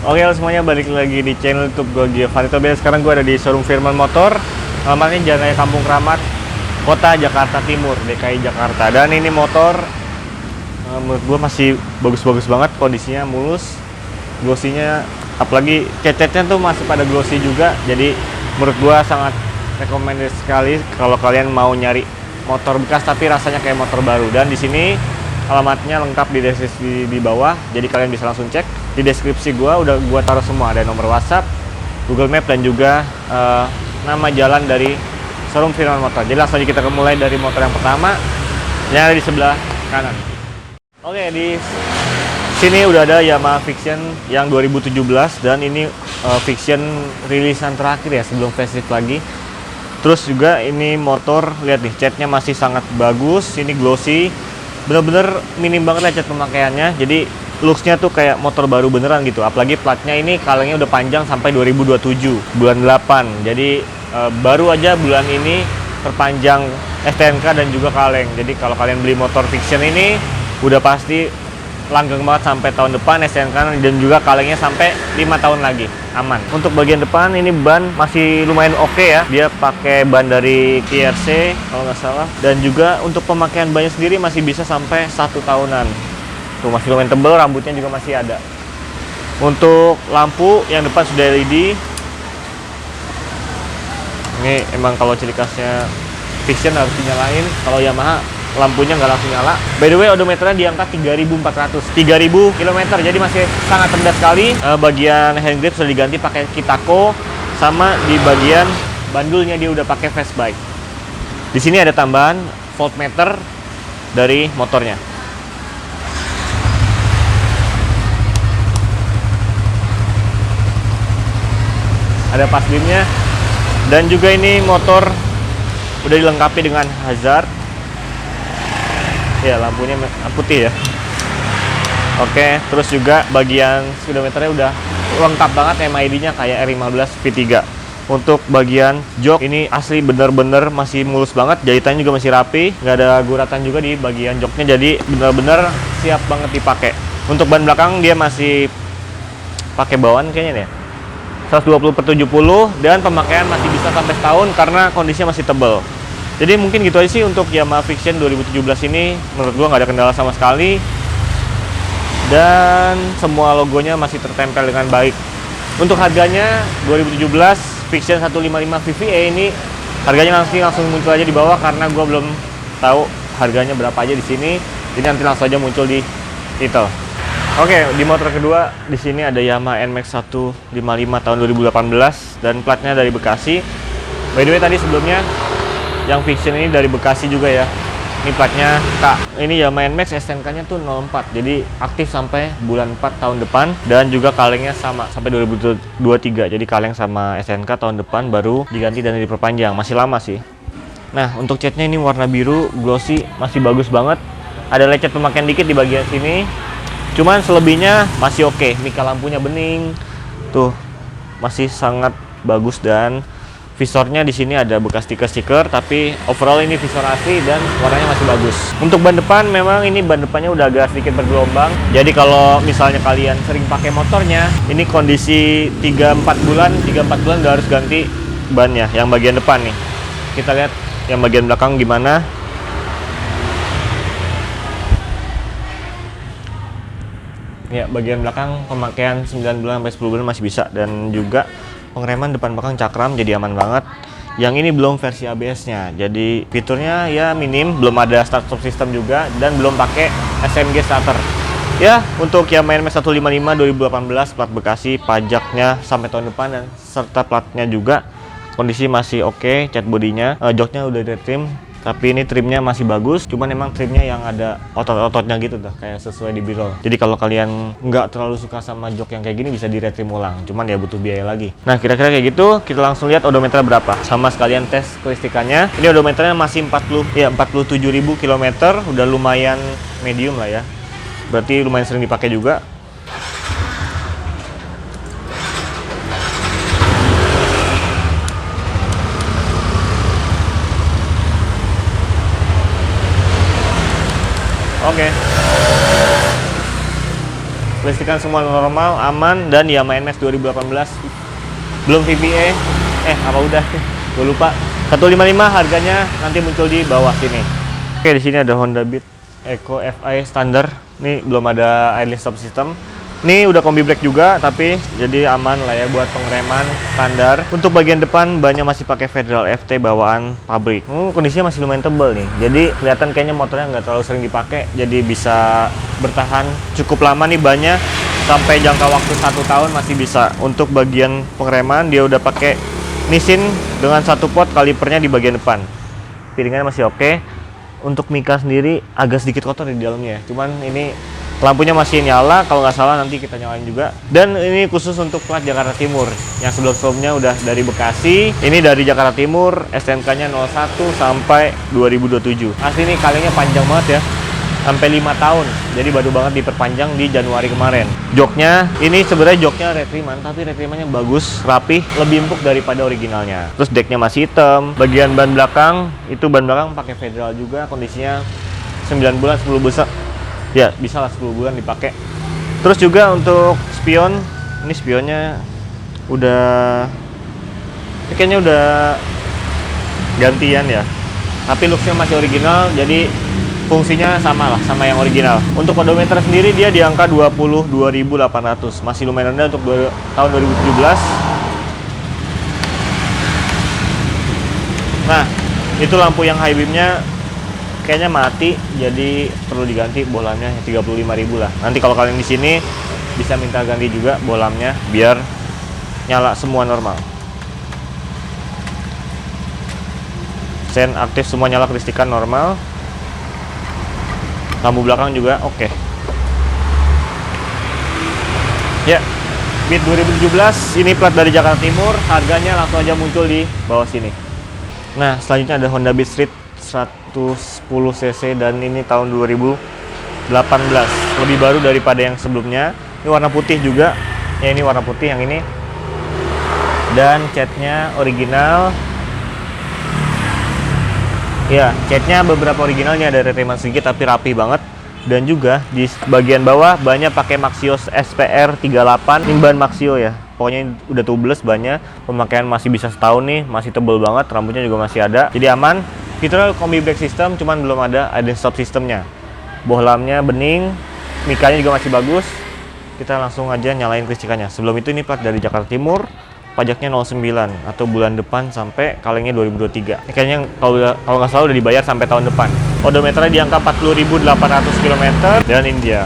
Oke, halo semuanya, balik lagi di channel YouTube gue Giovanni Tobias. Sekarang gue ada di showroom Firman Motor. Alamatnya Jalan Raya Kampung Kramat, Kota Jakarta Timur, DKI Jakarta. Dan ini motor menurut gue masih bagus-bagus banget, kondisinya mulus, glossinya, apalagi cat-catnya tuh masih pada glossy juga. Jadi menurut gue sangat recommended sekali kalau kalian mau nyari motor bekas tapi rasanya kayak motor baru. Dan di sini alamatnya lengkap di deskripsi di bawah, jadi kalian bisa langsung cek. Di deskripsi udah gua taruh semua, ada nomor WhatsApp, Google Map, dan juga nama jalan dari showroom Firman Motor. Jadi langsung aja kita mulai dari motor yang pertama yang ada di sebelah kanan. Oke, di sini udah ada Yamaha Vixion yang 2017, dan ini Vixion rilisan terakhir ya sebelum facelift lagi. Terus juga ini motor, lihat nih, catnya masih sangat bagus, ini glossy, bener-bener minim banget lah cat pemakaiannya. Jadi looksnya tuh kayak motor baru beneran gitu. Apalagi platnya ini kalengnya udah panjang sampai 2027 bulan 8. Jadi baru aja bulan ini perpanjang STNK dan juga kaleng. Jadi kalau kalian beli motor Vixion ini udah pasti langgeng banget sampai tahun depan STNK, dan juga kalengnya sampai 5 tahun lagi aman. Untuk bagian depan ini ban masih lumayan oke ya. Dia pakai ban dari KRC kalau nggak salah, dan juga untuk pemakaian bannya sendiri masih bisa sampai 1 tahunan. Tuh masih lumayan tebel, rambutnya juga masih ada. Untuk lampu yang depan sudah LED. Ini emang kalau ciri khasnya Vixion harus dinyalain. Kalau Yamaha lampunya nggak langsung nyala. By the way, odometernya di angka 3400, 3000 km, jadi masih sangat rendah sekali. Bagian hand grip sudah diganti pakai Kitako, sama di bagian bandulnya dia udah pakai Fastbike. Di sini ada tambahan voltmeter dari motornya. Ada pas beamnya, dan juga ini motor udah dilengkapi dengan hazard. Ya, lampunya putih ya. Oke, terus juga bagian speedometernya udah lengkap banget, MID-nya kayak R15 V3. Untuk bagian jok ini asli bener-bener masih mulus banget, jahitannya juga masih rapi, nggak ada guratan juga di bagian joknya, jadi bener-bener siap banget dipakai. Untuk ban belakang dia masih pakai bawaan kayaknya nih ya, 120/70, dan pemakaian masih bisa sampai setahun karena kondisinya masih tebal. Jadi mungkin gitu aja sih untuk Yamaha Vixion 2017 ini. Menurut gua nggak ada kendala sama sekali, dan semua logonya masih tertempel dengan baik. Untuk harganya 2017 Vixion 155 VVA ini harganya langsung muncul aja di bawah, karena gua belum tahu harganya berapa aja di sini. Jadi nanti langsung aja muncul di title. Oke, di motor kedua di sini ada Yamaha NMAX 155 tahun 2018, dan platnya dari Bekasi. By the way, tadi sebelumnya yang Vixion ini dari Bekasi juga ya. Ini platnya K. Ini Yamaha NMAX STNK-nya tuh 04, jadi aktif sampai bulan 4 tahun depan, dan juga kalengnya sama sampai 2023. Jadi kaleng sama STNK tahun depan baru diganti dan diperpanjang. Masih lama sih. Nah, untuk catnya ini warna biru, glossy, masih bagus banget. Ada lecet pemakaian dikit di bagian sini. Cuman selebihnya masih oke. Mika lampunya bening, tuh masih sangat bagus, dan visornya di sini ada bekas stiker-stiker, tapi overall ini visor asli dan warnanya masih bagus. Untuk ban depan, memang ini ban depannya udah agak sedikit bergelombang. Jadi kalau misalnya kalian sering pakai motornya, ini kondisi 3-4 bulan udah harus ganti bannya. Yang bagian depan nih, kita lihat yang bagian belakang gimana. Ya, bagian belakang pemakaian 9 bulan sampai 10 bulan masih bisa, dan juga pengereman depan belakang cakram, jadi aman banget. Yang ini belum versi ABS-nya, jadi fiturnya ya minim, belum ada start stop system juga, dan belum pakai SMG starter. Ya, untuk Yamaha NMAX 155 2018 plat Bekasi, pajaknya sampai tahun depan, dan serta platnya juga kondisi masih oke. Cat bodinya, joknya udah retrim, tapi ini trimnya masih bagus. Cuman emang trimnya yang ada otot-ototnya gitu dah, kayak sesuai di birol. Jadi kalau kalian nggak terlalu suka sama jok yang kayak gini, bisa di retrim ulang, cuman ya butuh biaya lagi. Nah, kira-kira kayak gitu. Kita langsung lihat odometer berapa, sama sekalian tes kelistrikannya. Ini odometernya masih 47.000 km, udah lumayan medium lah ya, berarti lumayan sering dipakai juga. Oke. Kelistrikan semua normal, aman, dan Yamaha NMAX 2018 belum VPA. Apa udah? Gue lupa. 155 harganya nanti muncul di bawah sini. Oke, di sini ada Honda Beat Eco FI standar. Ini belum ada idling stop system. Ini udah kombi brake juga, tapi jadi aman lah ya buat pengereman standar. Untuk bagian depan bannya masih pakai Federal FT bawaan pabrik. Kondisinya masih lumayan tebal nih. Jadi kelihatan kayaknya motornya nggak terlalu sering dipakai, jadi bisa bertahan cukup lama nih bannya sampai jangka waktu 1 tahun masih bisa. Untuk bagian pengereman dia udah pakai Nissin dengan 1 pot kalipernya di bagian depan. Piringannya masih oke. Untuk mika sendiri agak sedikit kotor di dalamnya, cuman ini lampunya masih nyala, kalau nggak salah nanti kita nyalain juga. Dan ini khusus untuk plat Jakarta Timur. Yang sebelum-sebelumnya udah dari Bekasi, ini dari Jakarta Timur, STNK-nya 01 sampai 2027. Asli ini kalengnya panjang banget ya, sampai 5 tahun. Jadi baru banget diperpanjang di Januari kemarin. Joknya, ini sebenarnya joknya retriman, tapi retrimannya bagus, rapih, lebih empuk daripada originalnya. Terus decknya masih hitam. Bagian ban belakang, itu ban belakang pakai Federal juga, kondisinya 9 bulan, 10 bulan. Ya, bisa lah 10 bulan dipakai. Terus juga untuk spion, ini spionnya ini kayaknya udah gantian ya. Tapi looksnya masih original, jadi fungsinya sama lah sama yang original. Untuk odometer sendiri dia di angka 22.800, masih lumayan rendah untuk tahun 2017. Nah, itu lampu yang high beamnya kayaknya mati, jadi perlu diganti bohlamnya 35.000 lah. Nanti kalau kalian di sini bisa minta ganti juga bohlamnya biar nyala semua normal. Sen aktif semua nyala, kelistrikan normal. Lampu belakang juga oke. Ya, Beat 2017 ini plat dari Jakarta Timur, harganya langsung aja muncul di bawah sini. Nah, selanjutnya ada Honda Beat Street 110 cc dan ini tahun 2018, lebih baru daripada yang sebelumnya. Ini warna putih juga ya, ini warna putih yang ini, dan catnya original ya. Catnya beberapa originalnya, ada retriman sedikit tapi rapi banget. Dan juga di bagian bawah bannya pakai Maxios SPR 38, ini ban Maxio ya, pokoknya udah tubeless bannya. Pemakaian masih bisa setahun nih, masih tebel banget, rambutnya juga masih ada, jadi aman. Fiturnya kombi brake system, cuman belum ada idling stop systemnya. Bohlamnya bening, mikanya juga masih bagus. Kita langsung aja nyalain kelistrikannya. Sebelum itu ini plat dari Jakarta Timur, pajaknya 09 atau bulan depan sampai kalengnya 2023. Ini kayaknya kalau nggak salah udah dibayar sampai tahun depan. Odometernya di angka 40.800 km dan ini dia.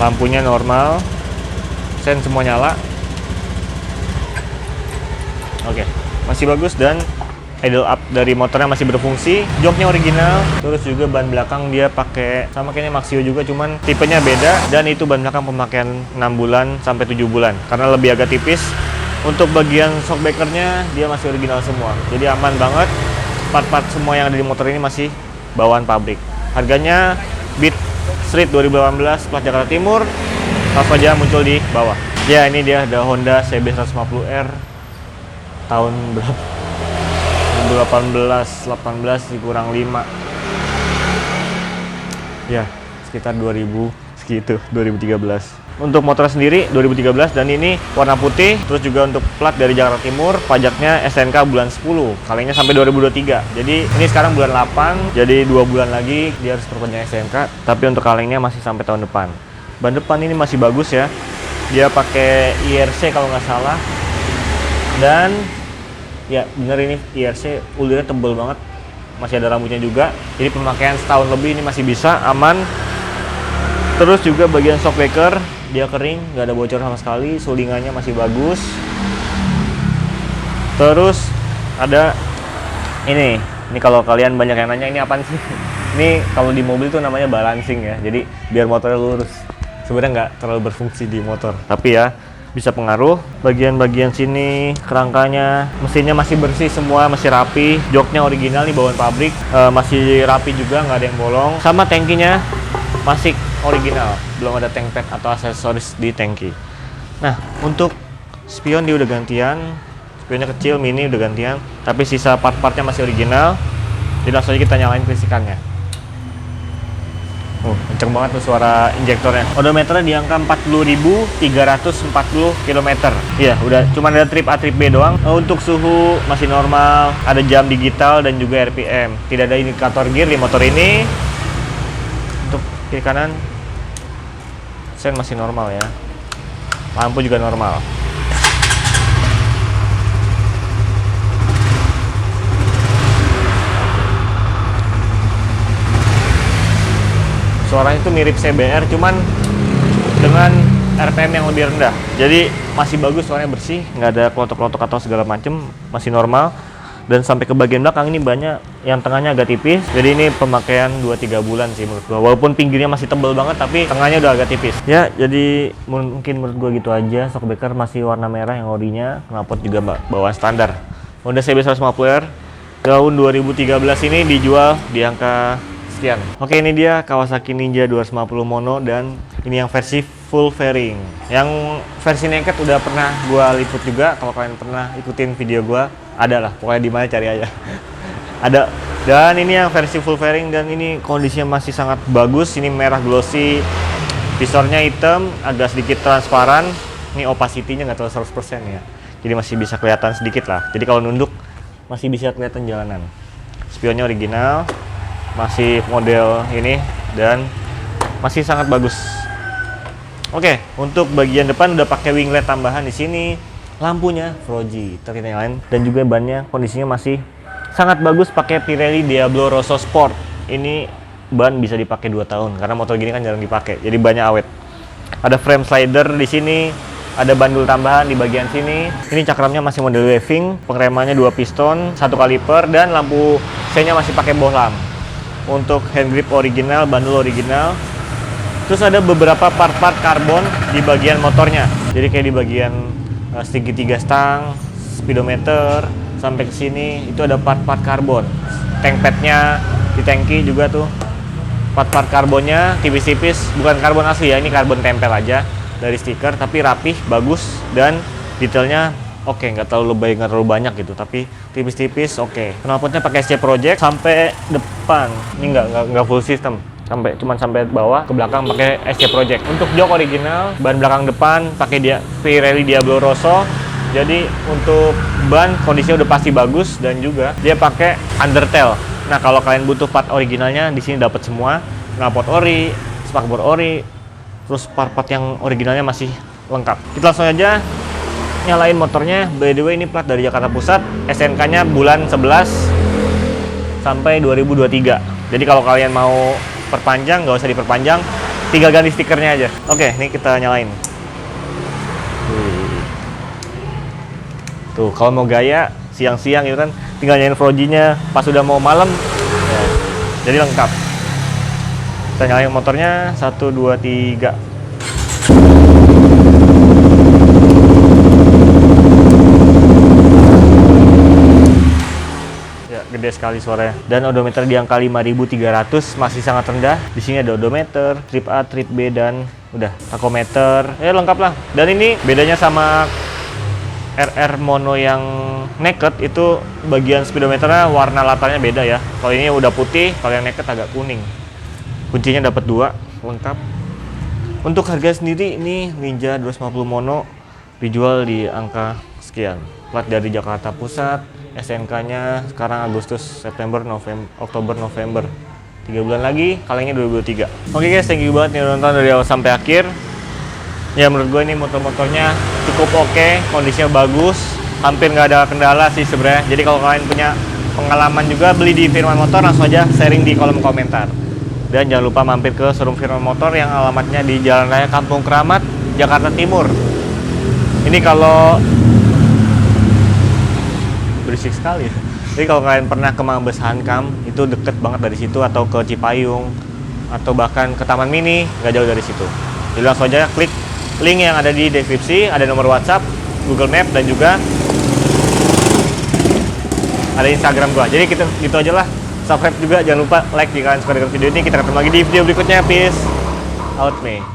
Lampunya normal, sen semua nyala. Oke, masih bagus dan idle up dari motornya masih berfungsi. Joknya original, terus juga ban belakang dia pakai sama kayaknya Maxio juga, cuman tipenya beda. Dan itu ban belakang pemakaian 6 bulan sampai 7 bulan karena lebih agak tipis. Untuk bagian shockbreakernya dia masih original semua, jadi aman banget. Part-part semua yang ada di motor ini masih bawaan pabrik. Harganya Beat Street 2018 plat Jakarta Timur, langsung aja muncul di bawah. Ya, ini dia ada Honda CB 150R tahun berapa? 18 dikurang 5 ya, sekitar 2000 segitu, 2013. Untuk motor sendiri 2013 dan ini warna putih. Terus juga untuk plat dari Jakarta Timur, pajaknya STNK bulan 10, kalengnya sampai 2023. Jadi ini sekarang bulan 8, jadi 2 bulan lagi dia harus perpanjang STNK, tapi untuk kalengnya masih sampai tahun depan. Ban depan ini masih bagus ya, dia pakai IRC kalau nggak salah. Dan ya bener, ini IRC ulirnya tebel banget, masih ada rambutnya juga, jadi pemakaian setahun lebih ini masih bisa, aman. Terus juga bagian shockbreaker dia kering, nggak ada bocor sama sekali, sulingannya masih bagus. Terus ada ini kalau kalian banyak yang nanya ini apaan sih? Ini kalau di mobil tuh namanya balancing ya, jadi biar motornya lurus. Sebenarnya nggak terlalu berfungsi di motor, tapi ya bisa pengaruh. Bagian-bagian sini kerangkanya, mesinnya masih bersih semua, masih rapi. Joknya original nih bawaan pabrik, masih rapi juga, nggak ada yang bolong. Sama tangkinya masih original, belum ada tank pad atau aksesoris di tangki. Nah, untuk spion dia udah gantian, spionnya kecil, mini udah gantian, tapi sisa part-partnya masih original. Jadi langsung aja kita nyalain kelistrikannya. Kenceng banget tuh suara injektornya. Odometernya di angka 40.340 km. Iya, udah cuman ada trip A, trip B doang. Untuk suhu masih normal, ada jam digital dan juga RPM. Tidak ada indikator gear di motor ini. Untuk kiri kanan, sen masih normal ya. Lampu juga normal. Suaranya itu mirip CBR, cuman dengan RPM yang lebih rendah. Jadi masih bagus, suaranya bersih, nggak ada klotok-klotok atau segala macem, masih normal. Dan sampai ke bagian belakang ini banyak, yang tengahnya agak tipis. Jadi ini pemakaian 2-3 bulan sih menurut gua. Walaupun pinggirnya masih tebel banget, tapi tengahnya udah agak tipis. Ya, jadi mungkin menurut gua gitu aja. Shockbreaker masih warna merah yang orinya, knalpot juga bawaan standar. Honda CB 150R tahun 2013 ini dijual di angka sekian. Oke, ini dia Kawasaki Ninja 250 Mono, dan ini yang versi full fairing. Yang versi naked udah pernah gua liput juga. Kalau kalian pernah ikutin video gua, ada lah, pokoknya di mana cari aja. Ada. Dan ini yang versi full fairing, dan ini kondisinya masih sangat bagus. Ini merah glossy, visornya hitam, agak sedikit transparan. Ini opacity-nya nggak terlalu 100% ya. Jadi masih bisa kelihatan sedikit lah. Jadi kalau nunduk masih bisa kelihatan jalanan. Spionnya original, masih model ini, dan masih sangat bagus. Oke, untuk bagian depan udah pakai winglet tambahan di sini. Lampunya Fuji, ternyata yang lain, dan juga bannya kondisinya masih sangat bagus, pakai Pirelli Diablo Rosso Sport. Ini ban bisa dipakai 2 tahun karena motor gini kan jarang dipakai, jadi banyak awet. Ada frame slider di sini, ada bandul tambahan di bagian sini. Ini cakramnya masih model waving, pengeremannya 2 piston, 1 kaliper, dan lampu C-nya masih pakai bohlam. Untuk hand grip original, bandul original. Terus ada beberapa part-part karbon di bagian motornya. Jadi kayak di bagian segitiga stang, speedometer, sampai ke sini itu ada part-part karbon. Tank padnya di tangki juga tuh part-part karbonnya tipis-tipis, bukan karbon asli ya, ini karbon tempel aja dari stiker, tapi rapih, bagus, dan detailnya oke, nggak terlalu lebay, nggak terlalu banyak gitu, tapi tipis-tipis oke. Knalpotnya pakai SC Project sampai depan, ini nggak full system, cuman sampai bawah, ke belakang pakai SC Project. Untuk jok original, ban belakang depan pakai Pirelli Diablo Rosso. Jadi untuk ban kondisinya udah pasti bagus, dan juga dia pakai undertail. Nah, kalau kalian butuh part originalnya di sini dapat semua, knalpot ori, spakbor ori, terus part-part yang originalnya masih lengkap. Kita langsung aja nyalain motornya. By the way, ini plat dari Jakarta Pusat, SNK-nya bulan 11 sampai 2023. Jadi kalau kalian mau perpanjang, nggak usah diperpanjang, tinggal ganti stikernya aja. Oke, ini kita nyalain. Tuh, kalau mau gaya siang-siang gitu kan, tinggal nyalain Fuji-nya pas udah mau malam ya, jadi lengkap. Kita nyalain motornya, 1, 2, 3. Gede sekali suaranya, dan odometer di angka 5.300, masih sangat rendah. Di sini ada odometer, trip A, trip B, dan udah tachometer, lengkap lah. Dan ini bedanya sama RR Mono yang naked, itu bagian speedometernya warna latarnya beda ya. Kalau ini udah putih, kalau yang naked agak kuning. Kuncinya dapat 2, lengkap. Untuk harga sendiri, ini Ninja 250 Mono dijual di angka sekian. Plat dari Jakarta Pusat. SNK-nya sekarang Agustus, September, November, Oktober, November. 3 bulan lagi, kalengnya 2023. Oke guys, thank you banget nih nonton dari awal sampai akhir. Ya menurut gue ini motor-motornya cukup oke, kondisinya bagus, hampir nggak ada kendala sih sebenarnya. Jadi kalau kalian punya pengalaman juga beli di Firman Motor, langsung aja sharing di kolom komentar. Dan jangan lupa mampir ke showroom Firman Motor yang alamatnya di Jalan Raya Kampung Kramat, Jakarta Timur. Ini kalau berisik sekali. Jadi kalau kalian pernah ke Mabes Hankam, itu deket banget dari situ, atau ke Cipayung, atau bahkan ke Taman Mini, nggak jauh dari situ. Jadi langsung aja klik link yang ada di deskripsi, ada nomor WhatsApp, Google Map, dan juga ada Instagram gua. Jadi kita gitu aja lah. Subscribe juga, jangan lupa like jika kalian suka dengan video ini. Kita ketemu lagi di video berikutnya. Peace out me.